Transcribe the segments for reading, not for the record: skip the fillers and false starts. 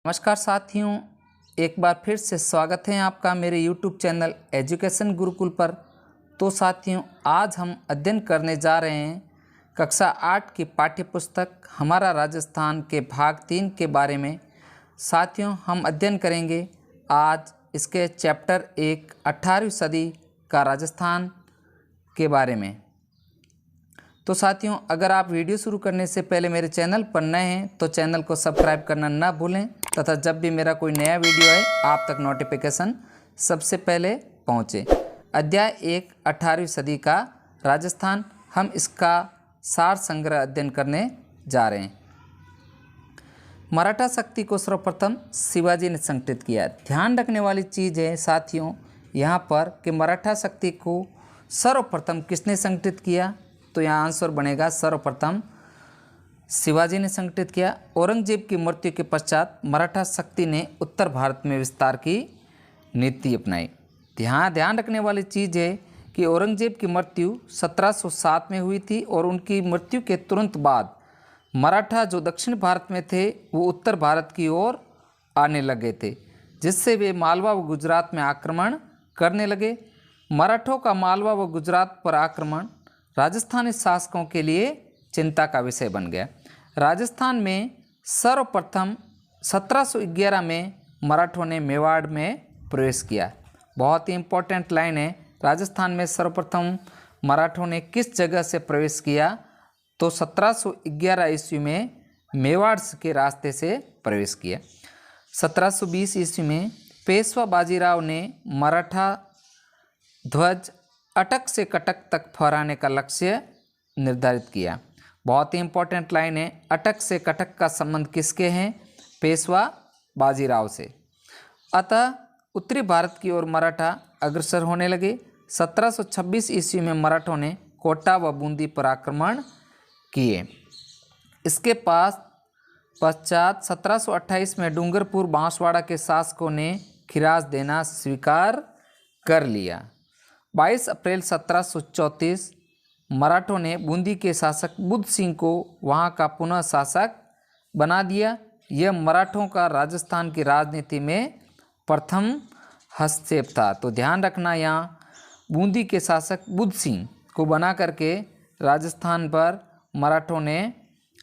नमस्कार साथियों, एक बार फिर से स्वागत है आपका मेरे YouTube चैनल एजुकेशन गुरुकुल पर। तो साथियों, आज हम अध्ययन करने जा रहे हैं कक्षा 8 की पाठ्य पुस्तक हमारा राजस्थान के भाग 3 के बारे में। साथियों, हम अध्ययन करेंगे आज इसके चैप्टर 1 18वीं सदी का राजस्थान के बारे में। तो साथियों, अगर आप वीडियो शुरू करने से पहले मेरे चैनल पर नए हैं तो चैनल को सब्सक्राइब करना ना भूलें तथा जब भी मेरा कोई नया वीडियो आए आप तक नोटिफिकेशन सबसे पहले पहुंचे। अध्याय 1 18वीं सदी का राजस्थान, हम इसका सार संग्रह अध्ययन करने जा रहे हैं। मराठा शक्ति को सर्वप्रथम शिवाजी ने संगठित किया। ध्यान रखने वाली चीज़ है साथियों यहाँ पर कि मराठा शक्ति को सर्वप्रथम किसने संगठित किया, तो यहाँ आंसर बनेगा सर्वप्रथम शिवाजी ने संगठित किया। औरंगजेब की मृत्यु के पश्चात मराठा शक्ति ने उत्तर भारत में विस्तार की नीति अपनाई। ध्यान रखने वाली चीज़ है कि औरंगजेब की मृत्यु 1707 में हुई थी और उनकी मृत्यु के तुरंत बाद मराठा जो दक्षिण भारत में थे वो उत्तर भारत की ओर आने लगे थे, जिससे वे मालवा व गुजरात में आक्रमण करने लगे। मराठों का मालवा व गुजरात पर आक्रमण राजस्थानी शासकों के लिए चिंता का विषय बन गया। राजस्थान में सर्वप्रथम 1711 में मराठों ने मेवाड़ में प्रवेश किया। बहुत ही इम्पोर्टेंट लाइन है, राजस्थान में सर्वप्रथम मराठों ने किस जगह से प्रवेश किया, तो 1711 ईस्वी में मेवाड़ के रास्ते से प्रवेश किया। 1720 ईस्वी में पेशवा बाजीराव ने मराठा ध्वज अटक से कटक तक फहराने का लक्ष्य निर्धारित किया। बहुत ही इंपॉर्टेंट लाइन है, अटक से कटक का संबंध किसके हैं, पेशवा बाजीराव से। अतः उत्तरी भारत की ओर मराठा अग्रसर होने लगे। 1726 ईस्वी में मराठों ने कोटा व बूंदी पर आक्रमण किए। इसके पश्चात 1728 में डूंगरपुर बांसवाड़ा के शासकों ने खिराज देना स्वीकार कर लिया। 22 अप्रैल 1734 मराठों ने बूंदी के शासक बुद्ध सिंह को वहां का पुनः शासक बना दिया। यह मराठों का राजस्थान की राजनीति में प्रथम हस्तक्षेप था। तो ध्यान रखना, यहाँ बूंदी के शासक बुद्ध सिंह को बना करके राजस्थान पर मराठों ने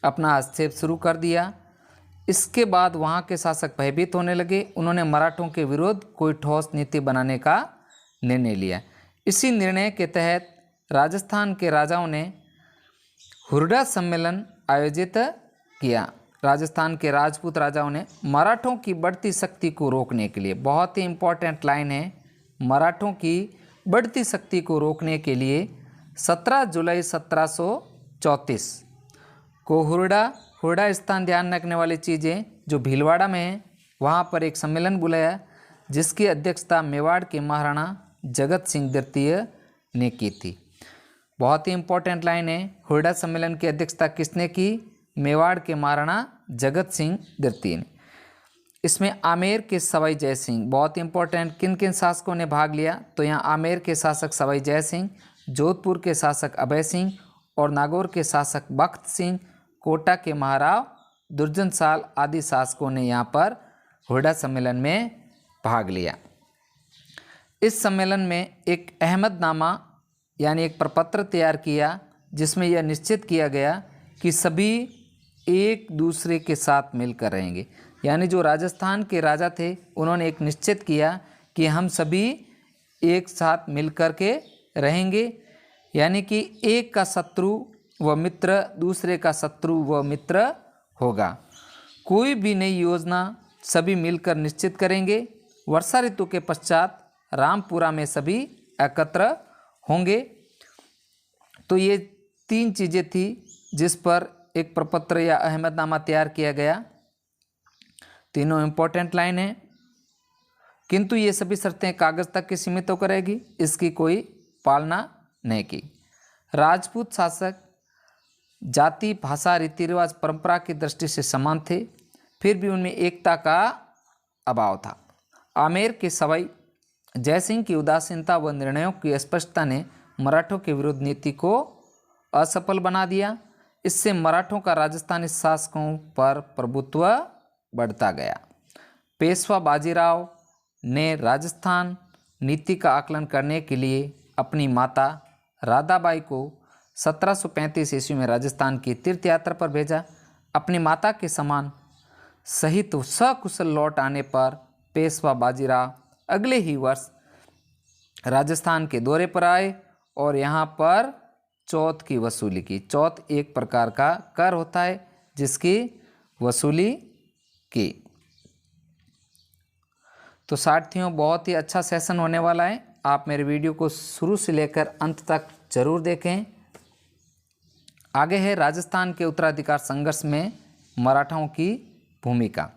अपना हस्तक्षेप शुरू कर दिया। इसके बाद वहाँ के शासक भयभीत होने लगे। उन्होंने मराठों के विरुद्ध कोई ठोस नीति बनाने का निर्णय लिया। इसी निर्णय के तहत राजस्थान के राजाओं ने हुरडा सम्मेलन आयोजित किया। राजस्थान के राजपूत राजाओं ने मराठों की बढ़ती शक्ति को रोकने के लिए, बहुत ही इम्पोर्टेंट लाइन है, मराठों की बढ़ती शक्ति को रोकने के लिए 17 जुलाई 1734 को हुरडा स्थान, ध्यान रखने वाली चीज़ें जो भीलवाड़ा में है, वहाँ पर एक सम्मेलन बुलाया जिसकी अध्यक्षता मेवाड़ के महाराणा जगत सिंह द्वितीय ने की थी। बहुत ही इंपॉर्टेंट लाइन है, हुरडा सम्मेलन की अध्यक्षता किसने की, मेवाड़ के महाराणा जगत सिंह द्वितीय ने। इसमें आमेर के सवाई जय सिंह, बहुत ही इंपॉर्टेंट, किन किन शासकों ने भाग लिया, तो यहाँ आमेर के शासक सवाई जय सिंह, जोधपुर के शासक अभय सिंह और नागौर के शासक बख्त सिंह, कोटा के महाराव दुर्जन साल आदि शासकों ने यहाँ पर हुरडा सम्मेलन में भाग लिया। इस सम्मेलन में एक अहमदनामा यानी एक प्रपत्र तैयार किया जिसमें यह निश्चित किया गया कि सभी एक दूसरे के साथ मिलकर रहेंगे। यानी जो राजस्थान के राजा थे उन्होंने एक निश्चित किया कि हम सभी एक साथ मिलकर के रहेंगे, यानी कि एक का शत्रु व मित्र दूसरे का शत्रु व मित्र होगा। कोई भी नई योजना सभी मिलकर निश्चित करेंगे। वर्षा ऋतु के पश्चात रामपुरा में सभी एकत्र होंगे। तो ये 3 चीज़ें थी जिस पर एक प्रपत्र या अहमदनामा तैयार किया गया। तीनों इम्पोर्टेंट लाइन है, किंतु ये सभी शर्तें कागज तक की सीमित होकर रहेगी, इसकी कोई पालना नहीं की। राजपूत शासक जाति, भाषा, रीति रिवाज, परंपरा की दृष्टि से समान थे, फिर भी उनमें एकता का अभाव था। आमेर के सवाई जयसिंह की उदासीनता व निर्णयों की स्पष्टता ने मराठों के विरुद्ध नीति को असफल बना दिया। इससे मराठों का राजस्थानी शासकों पर प्रभुत्व बढ़ता गया। पेशवा बाजीराव ने राजस्थान नीति का आकलन करने के लिए अपनी माता राधाबाई को 1735 ईस्वी में राजस्थान की तीर्थ यात्रा पर भेजा। अपनी माता के समान सहित सकुशल लौट आने पर पेशवा बाजीराव अगले ही वर्ष राजस्थान के दौरे पर आए और यहाँ पर चौथ की वसूली की। चौथ एक प्रकार का कर होता है जिसकी वसूली की। तो साथियों, बहुत ही अच्छा सेशन होने वाला है। आप मेरे वीडियो को शुरू से लेकर अंत तक जरूर देखें। आगे है राजस्थान के उत्तराधिकार संघर्ष में मराठाओं की भूमिका।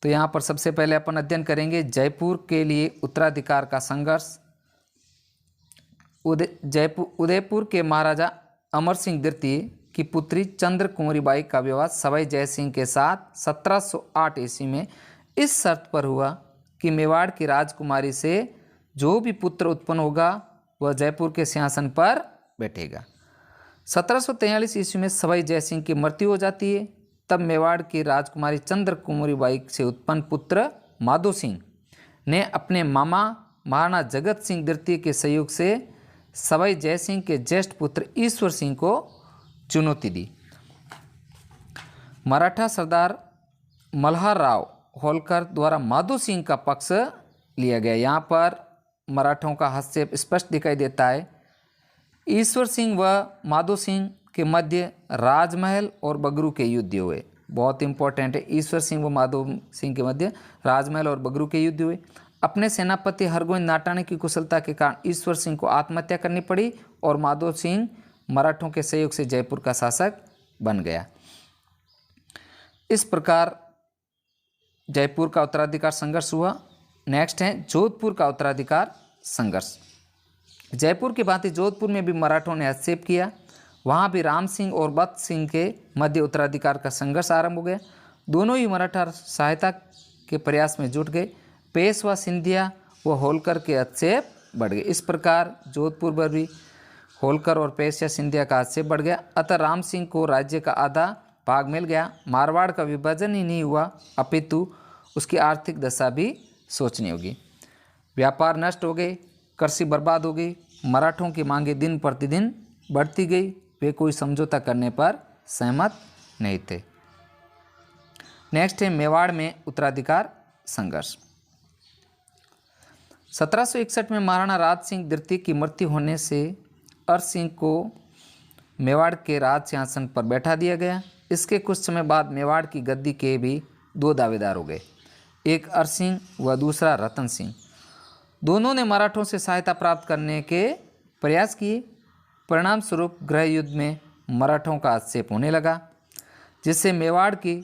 तो यहाँ पर सबसे पहले अपन अध्ययन करेंगे जयपुर के लिए उत्तराधिकार का संघर्ष। उदयपुर के महाराजा अमर सिंह द्वितीय की पुत्री चंद्र कुंवरी बाई का विवाह सवाई जय सिंह के साथ 1708 ईस्वी में इस शर्त पर हुआ कि मेवाड़ की राजकुमारी से जो भी पुत्र उत्पन्न होगा वह जयपुर के सिंहासन पर बैठेगा। 1743 ईस्वी में सवाई जय सिंह की मृत्यु हो जाती है। तब मेवाड़ की राजकुमारी चंद्र कुंवरी बाई से उत्पन्न पुत्र माधो सिंह ने अपने मामा महाराणा जगत सिंह द्वितीय के सहयोग से सवाई जय सिंह के ज्येष्ठ पुत्र ईश्वर सिंह को चुनौती दी। मराठा सरदार मल्हार राव होलकर द्वारा माधो सिंह का पक्ष लिया गया। यहाँ पर मराठों का हस्तक्षेप स्पष्ट दिखाई देता है। ईश्वर सिंह व माधो सिंह के मध्य राजमहल और बगरू के युद्ध हुए। बहुत इंपॉर्टेंट है, ईश्वर सिंह व माधो सिंह के मध्य राजमहल और बगरू के युद्ध हुए। अपने सेनापति हरगोविंद नाटाने की कुशलता के कारण ईश्वर सिंह को आत्महत्या करनी पड़ी और माधो सिंह मराठों के सहयोग से जयपुर का शासक बन गया। इस प्रकार जयपुर का उत्तराधिकार संघर्ष हुआ। नेक्स्ट है जोधपुर का उत्तराधिकार संघर्ष। जयपुर की भांति जोधपुर में भी मराठों ने हस्तक्षेप किया। वहाँ भी राम सिंह और बत्त सिंह के मध्य उत्तराधिकार का संघर्ष आरंभ हो गया। दोनों ही मराठा सहायता के प्रयास में जुट गए। पेशवा सिंधिया व होलकर के हस्तक्षेप बढ़ गए। इस प्रकार जोधपुर पर भी होलकर और पेशवा सिंधिया का हस्तक्षेप बढ़ गया। अतः राम सिंह को राज्य का आधा भाग मिल गया। मारवाड़ का विभाजन ही नहीं हुआ अपितु उसकी आर्थिक दशा भी सोचनी होगी। व्यापार नष्ट हो गए, कृषि बर्बाद हो गई। मराठों की मांगे दिन प्रतिदिन बढ़ती गई। वे कोई समझौता करने पर सहमत नहीं थे। नेक्स्ट है मेवाड़ में उत्तराधिकार संघर्ष। 1761 में महाराणा राज सिंह द्वितीय की मृत्यु होने से अर सिंह को मेवाड़ के राज सिंहासन पर बैठा दिया गया। इसके कुछ समय बाद मेवाड़ की गद्दी के भी दो दावेदार हो गए, एक अर सिंह व दूसरा रतन सिंह। दोनों ने मराठों से सहायता प्राप्त करने के प्रयास किए। परिणाम स्वरूप गृह युद्ध में मराठों का हस्तक्षेप होने लगा, जिससे मेवाड़ की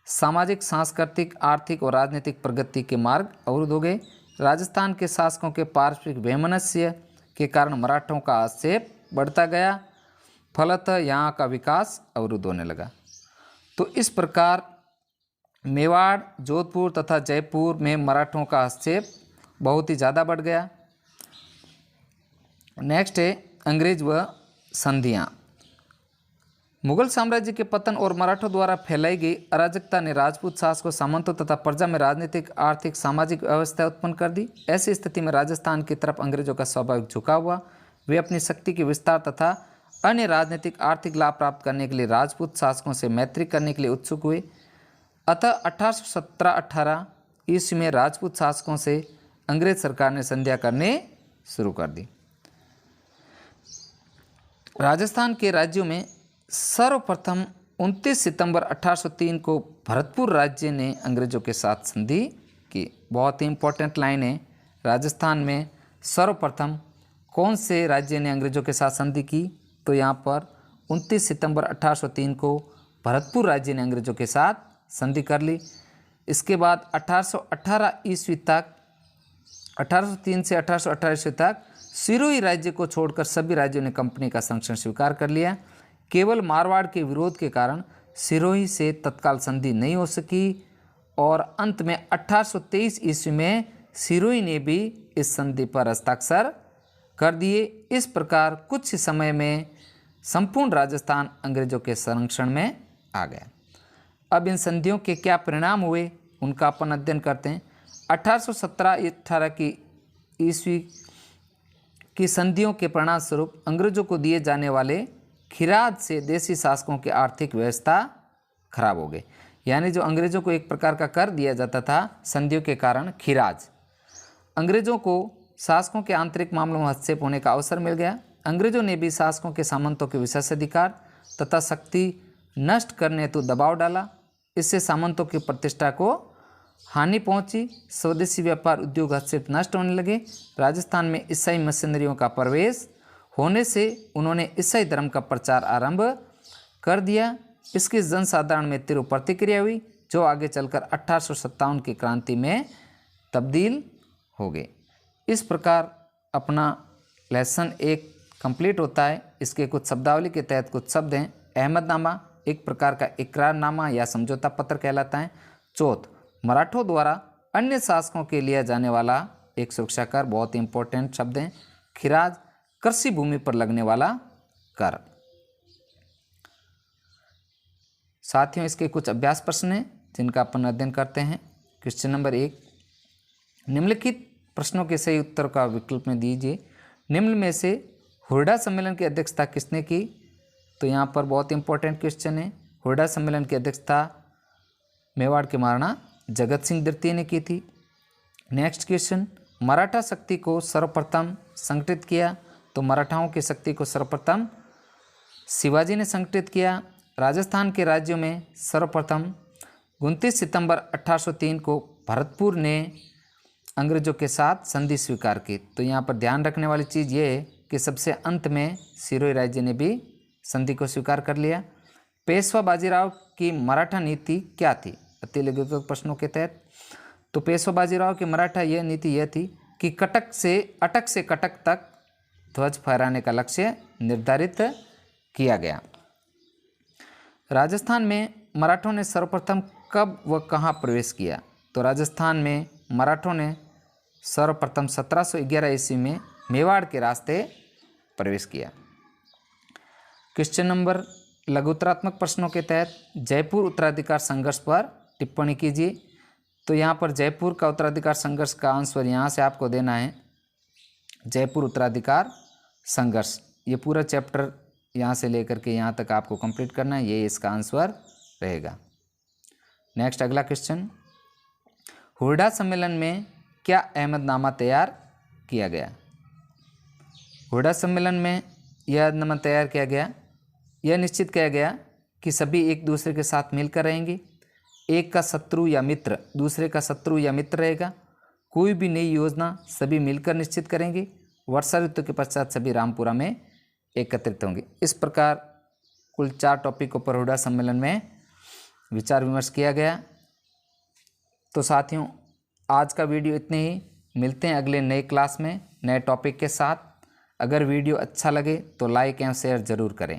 सामाजिक, सांस्कृतिक, आर्थिक और राजनीतिक प्रगति के मार्ग अवरुद्ध हो गए। राजस्थान के शासकों के पारस्परिक वैमनस्य के कारण मराठों का हस्तक्षेप बढ़ता गया। फलतः यहाँ का विकास अवरुद्ध होने लगा। तो इस प्रकार मेवाड़, जोधपुर तथा जयपुर में मराठों का हस्तक्षेप बहुत ही ज़्यादा बढ़ गया। नेक्स्ट है अंग्रेज व संधियाँ। मुगल साम्राज्य के पतन और मराठों द्वारा फैलाई गई अराजकता ने राजपूत शासकों, सामंतों तथा प्रजा में राजनीतिक, आर्थिक, सामाजिक व्यवस्था उत्पन्न कर दी। ऐसी स्थिति में राजस्थान की तरफ अंग्रेजों का स्वाभाविक झुकाव हुआ। वे अपनी शक्ति के विस्तार तथा अन्य राजनीतिक, आर्थिक लाभ प्राप्त करने के लिए राजपूत शासकों से मैत्री करने के लिए उत्सुक हुए। अतः 1817-18 ईस्वी में राजपूत शासकों से अंग्रेज सरकार ने संधियाँ करने शुरू कर दी। राजस्थान के राज्यों में सर्वप्रथम 29 सितंबर 1803 को भरतपुर राज्य ने अंग्रेजों के साथ संधि की। बहुत ही इंपॉर्टेंट लाइन है। राजस्थान में सर्वप्रथम कौन से राज्य ने अंग्रेजों के साथ संधि की? तो यहाँ पर 29 सितंबर 1803 को भरतपुर राज्य ने अंग्रेजों के साथ संधि कर ली। इसके बाद 1818 ईस्वी तक, 1803 से 1818 ईस्वी तक सिरोही राज्य को छोड़कर सभी राज्यों ने कंपनी का संरक्षण स्वीकार कर लिया। केवल मारवाड़ के विरोध के कारण सिरोही से तत्काल संधि नहीं हो सकी और अंत में 1823 ईस्वी में सिरोही ने भी इस संधि पर हस्ताक्षर कर दिए। इस प्रकार कुछ समय में संपूर्ण राजस्थान अंग्रेजों के संरक्षण में आ गया। अब इन संधियों के क्या परिणाम हुए उनका अपन अध्ययन करते हैं। 1817-18 की ईस्वी की संधियों के परिणाम स्वरूप अंग्रेजों को दिए जाने वाले खिराज से देशी शासकों की आर्थिक व्यवस्था खराब हो गई। यानी जो अंग्रेजों को एक प्रकार का कर दिया जाता था संधियों के कारण खिराज, अंग्रेजों को शासकों के आंतरिक मामलों में हस्तक्षेप होने का अवसर मिल गया। अंग्रेजों ने भी शासकों के सामंतों के विशेषाधिकार तथा शक्ति नष्ट करने हेतु दबाव डाला। इससे सामंतों की प्रतिष्ठा को हानि पहुंची। स्वदेशी व्यापार उद्योग हस्तक्षेप नष्ट होने लगे। राजस्थान में ईसाई मिशनरियों का प्रवेश होने से उन्होंने ईसाई धर्म का प्रचार आरंभ कर दिया। इसकी जनसाधारण में तीव्र प्रतिक्रिया हुई, जो आगे चलकर 1857 की क्रांति में तब्दील हो गई। इस प्रकार अपना लेसन 1 कंप्लीट होता है। इसके कुछ शब्दावली के तहत कुछ शब्द हैं। अहमदनामा एक प्रकार का इकरारनामा या समझौता पत्र कहलाता है। चौथ, मराठों द्वारा अन्य शासकों के लिए जाने वाला एक सुरक्षा कर, बहुत इंपॉर्टेंट शब्द हैं। खिराज, कृषि भूमि पर लगने वाला कर। साथियों, इसके कुछ अभ्यास प्रश्न हैं जिनका अपन अध्ययन करते हैं। क्वेश्चन नंबर 1, निम्नलिखित प्रश्नों के सही उत्तर का विकल्प में दीजिए। निम्न में से हुरडा सम्मेलन की अध्यक्षता किसने की? तो यहाँ पर बहुत इंपॉर्टेंट क्वेश्चन है। हुरडा सम्मेलन की अध्यक्षता मेवाड़ के महाराणा जगत सिंह द्वितीय ने की थी। नेक्स्ट क्वेश्चन, मराठा शक्ति को सर्वप्रथम संगठित किया? तो मराठाओं की शक्ति को सर्वप्रथम शिवाजी ने संगठित किया। राजस्थान के राज्यों में सर्वप्रथम 29 सितंबर 1803 को भरतपुर ने अंग्रेजों के साथ संधि स्वीकार की। तो यहाँ पर ध्यान रखने वाली चीज़ ये है कि सबसे अंत में सिरोही राज्य ने भी संधि को स्वीकार कर लिया। पेशवा बाजीराव की मराठा नीति क्या थी? अति लघु प्रश्नों के तहत तो पेशवा बाजीराव की मराठा यह नीति यह थी कि अटक से कटक तक ध्वज फहराने का लक्ष्य निर्धारित किया गया। राजस्थान में मराठों ने सर्वप्रथम कब व कहाँ प्रवेश किया? तो राजस्थान में मराठों ने सर्वप्रथम 1711 ईस्वी में मेवाड़ के रास्ते प्रवेश किया। क्वेश्चन नंबर लघुतरात्मक प्रश्नों के तहत जयपुर उत्तराधिकार संघर्ष पर टिप्पणी कीजिए। तो यहाँ पर जयपुर का उत्तराधिकार संघर्ष का आंसर यहाँ से आपको देना है जयपुर उत्तराधिकार संघर्ष। ये पूरा चैप्टर यहाँ से लेकर के यहाँ तक आपको कंप्लीट करना है, ये इसका आंसर रहेगा। नेक्स्ट अगला क्वेश्चन, हुरडा सम्मेलन में क्या अहमदनामा तैयार किया गया? हुरडा सम्मेलन में यह अहमदनामा तैयार किया गया, यह निश्चित किया गया कि सभी एक दूसरे के साथ मिलकर रहेंगे। एक का शत्रु या मित्र दूसरे का शत्रु या मित्र रहेगा। कोई भी नई योजना सभी मिलकर निश्चित करेंगे। वर्षा ऋतु के पश्चात सभी रामपुरा में एकत्रित होंगे। इस प्रकार कुल 4 टॉपिकों पर हुरडा सम्मेलन में विचार विमर्श किया गया। तो साथियों, आज का वीडियो इतने ही। मिलते हैं अगले नए क्लास में नए टॉपिक के साथ। अगर वीडियो अच्छा लगे तो लाइक एवं शेयर ज़रूर करें।